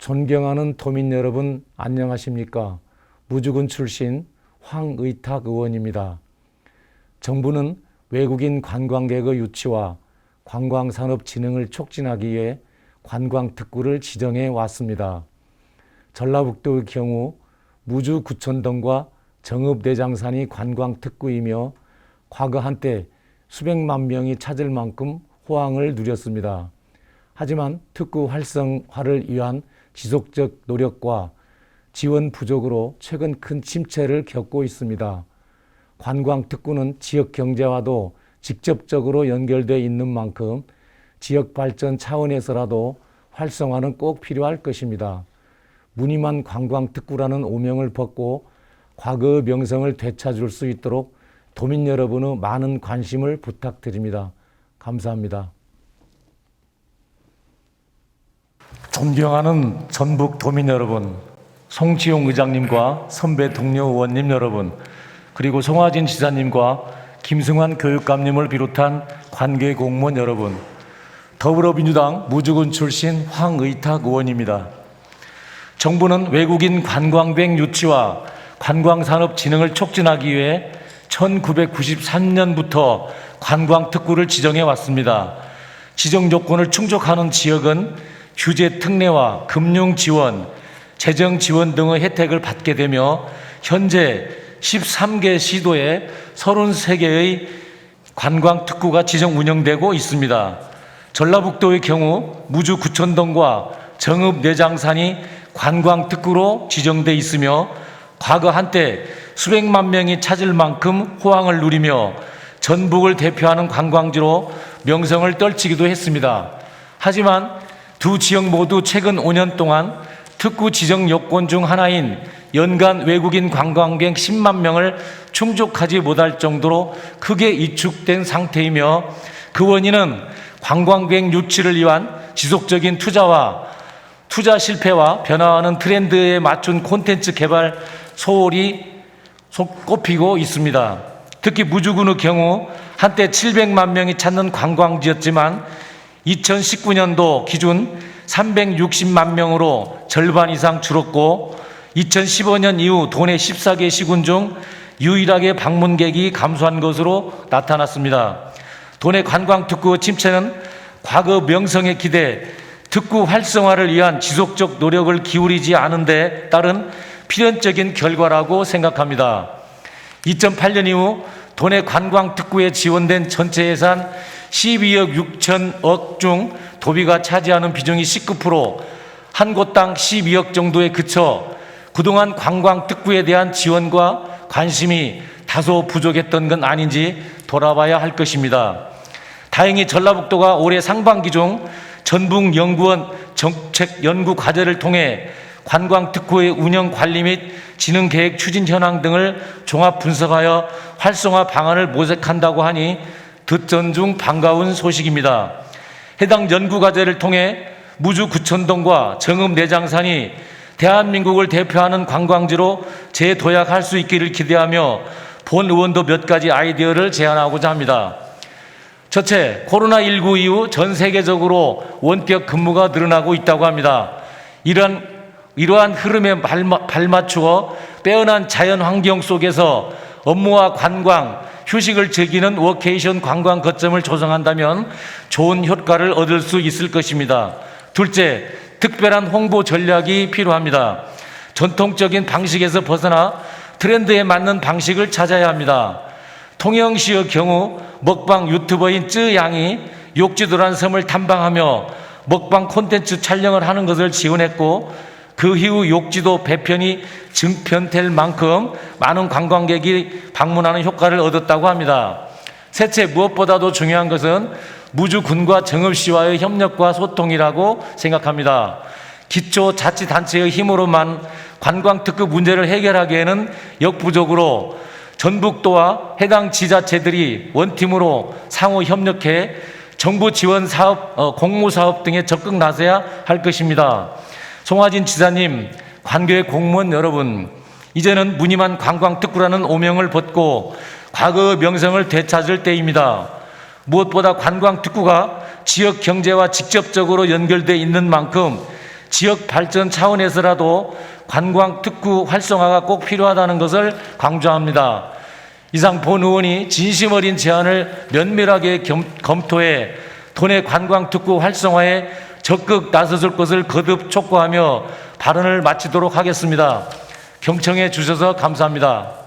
존경하는 도민 여러분, 안녕하십니까? 무주군 출신 황의탁 의원입니다. 정부는 외국인 관광객의 유치와 관광산업 진흥을 촉진하기 위해 관광특구를 지정해 왔습니다. 전라북도의 경우 무주 구천동과 정읍내장산이 관광특구이며 과거 한때 수백만 명이 찾을 만큼 호황을 누렸습니다. 하지만 특구 활성화를 위한 지속적 노력과 지원 부족으로 최근 큰 침체를 겪고 있습니다. 관광특구는 지역 경제와도 직접적으로 연결되어 있는 만큼 지역 발전 차원에서라도 활성화는 꼭 필요할 것입니다. 무늬만 관광특구라는 오명을 벗고 과거의 명성을 되찾을 수 있도록 도민 여러분의 많은 관심을 부탁드립니다. 감사합니다. 존경하는 전북 도민 여러분, 송지용 의장님과 선배 동료 의원님 여러분, 그리고 송하진 지사님과 김승환 교육감님을 비롯한 관계 공무원 여러분, 더불어민주당 무주군 출신 황의탁 의원입니다. 정부는 외국인 관광객 유치와 관광산업 진흥을 촉진하기 위해 1993년부터 관광특구를 지정해 왔습니다. 지정 조건을 충족하는 지역은 규제 특례와 금융 지원, 재정 지원 등의 혜택을 받게 되며 현재 13개 시도에 33개의 관광특구가 지정 운영되고 있습니다. 전라북도의 경우 무주 구천동과 정읍내장산이 관광특구로 지정돼 있으며 과거 한때 수백만 명이 찾을 만큼 호황을 누리며 전북을 대표하는 관광지로 명성을 떨치기도 했습니다. 하지만 두 지역 모두 최근 5년 동안 특구 지정 요건 중 하나인 연간 외국인 관광객 10만 명을 충족하지 못할 정도로 크게 위축된 상태이며 그 원인은 관광객 유치를 위한 지속적인 투자 실패와 변화하는 트렌드에 맞춘 콘텐츠 개발 소홀히 꼽히고 있습니다. 특히 무주군의 경우 한때 700만 명이 찾는 관광지였지만 2019년도 기준 360만 명으로 절반 이상 줄었고 2015년 이후 도내 14개 시군 중 유일하게 방문객이 감소한 것으로 나타났습니다. 도내 관광특구 침체는 과거 명성에 기대 특구 활성화를 위한 지속적 노력을 기울이지 않은 데 따른 필연적인 결과라고 생각합니다. 2008년 이후 도내 관광특구에 지원된 전체 예산 12억 6천억 중 도비가 차지하는 비중이 19%, 한 곳당 12억 정도에 그쳐 그동안 관광특구에 대한 지원과 관심이 다소 부족했던 건 아닌지 돌아봐야 할 것입니다. 다행히 전라북도가 올해 상반기 중 전북연구원 정책연구과제를 통해 관광특구의 운영 관리 및 진흥계획 추진 현황 등을 종합 분석하여 활성화 방안을 모색한다고 하니 듣전 중 반가운 소식입니다. 해당 연구과제를 통해 무주 구천동과 정읍내장산이 대한민국을 대표하는 관광지로 재도약할 수 있기를 기대하며 본 의원도 몇 가지 아이디어를 제안하고자 합니다. 첫째, 코로나19 이후 전 세계적으로 원격 근무가 늘어나고 있다고 합니다. 이러한 흐름에 발맞추어 빼어난 자연 환경 속에서 업무와 관광, 휴식을 즐기는 워케이션 관광 거점을 조성한다면 좋은 효과를 얻을 수 있을 것입니다. 둘째, 특별한 홍보 전략이 필요합니다. 전통적인 방식에서 벗어나 트렌드에 맞는 방식을 찾아야 합니다. 통영시의 경우 먹방 유튜버인 쯔양이 욕지도란 섬을 탐방하며 먹방 콘텐츠 촬영을 하는 것을 지원했고 그 이후 욕지도 배편이 증편될 만큼 많은 관광객이 방문하는 효과를 얻었다고 합니다. 셋째, 무엇보다도 중요한 것은 무주군과 정읍시와의 협력과 소통이라고 생각합니다. 기초자치단체의 힘으로만 관광특구 문제를 해결하기에는 역부족으로 전북도와 해당 지자체들이 원팀으로 상호 협력해 정부 지원 사업, 공모사업 등에 적극 나서야 할 것입니다. 송하진 지사님, 관계 공무원 여러분, 이제는 무늬만 관광특구라는 오명을 벗고 과거의 명성을 되찾을 때입니다. 무엇보다 관광특구가 지역 경제와 직접적으로 연결되어 있는 만큼 지역 발전 차원에서라도 관광특구 활성화가 꼭 필요하다는 것을 강조합니다. 이상 본 의원이 진심 어린 제안을 면밀하게 검토해 도내 관광특구 활성화에 적극 나서줄 것을 거듭 촉구하며 발언을 마치도록 하겠습니다. 경청해 주셔서 감사합니다.